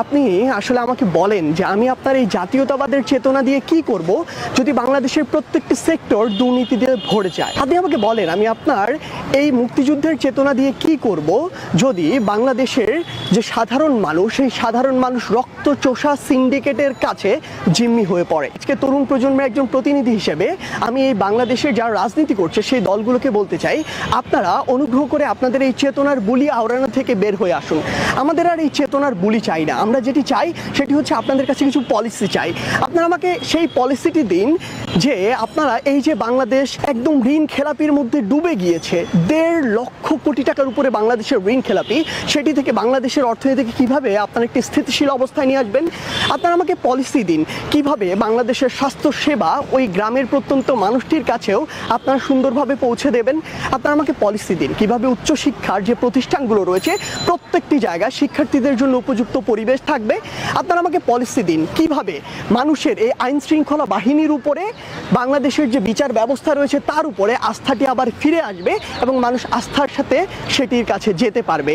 আপনি আসলে আমাকে বলেন যে আমি আপনার এই জাতীয়তাবাদের চেতনা দিয়ে কি করব যদি বাংলাদেশের প্রত্যেকটি সেক্টর দুর্নীতি দিয়ে ভরে যায়। আপনি আমাকে বলেন আমি আপনার এই মুক্তিযুদ্ধের চেতনা দিয়ে কি করব যদি বাংলাদেশের যে সাধারণ মানুষ সেই সাধারণ মানুষ রক্তচোষা সিন্ডিকেটের কাছে জিম্মি হয়ে পড়ে। আজকে তরুণ প্রজন্মের একজন প্রতিনিধি হিসেবে আমি এই বাংলাদেশের যারা রাজনীতি করছে সেই দলগুলোকে বলতে চাই, আপনারা অনুগ্রহ করে আপনাদের এই চেতনার বুলি আওড়ানো থেকে বের হয়ে আসুন। আমাদের আর এই চেতনার বুলি চাই না। আমরা যেটি চাই সেটি হচ্ছে আপনাদের কাছে কিছু পলিসি চাই। আপনারা আমাকে সেই পলিসিটি দিন যে আপনারা এই যে বাংলাদেশ একদম ঋণ খেলাপির মধ্যে ডুবে গিয়েছে, 1.5 লক্ষ কোটি টাকার উপরে বাংলাদেশের ঋণ খেলাপি, সেটি থেকে বাংলাদেশের অর্থনীতিকে কিভাবে আপনারা একটি স্থিতিশীল অবস্থায় নিয়ে আসবেন। আপনারা আমাকে পলিসি দিন কিভাবে বাংলাদেশের স্বাস্থ্য সেবা ওই গ্রামের প্রত্যন্ত মানুষটির কাছেও আপনারা সুন্দরভাবে পৌঁছে দেবেন। আপনারা আমাকে পলিসি দিন কিভাবে উচ্চশিক্ষার যে প্রতিষ্ঠানগুলো রয়েছে প্রত্যেকটি জায়গায় শিক্ষার্থীদের জন্য উপযুক্ত পরিবেশ থাকবে। আপনারা আমাকে পলিসি দিন কিভাবে মানুষের এই আইন শৃঙ্খলা বাহিনীর উপরে বাংলাদেশের যে বিচার ব্যবস্থা রয়েছে তার উপরে আস্থাটি আবার ফিরে আসবে এবং মানুষ আস্থার সাথে সেটির কাছে যেতে পারবে।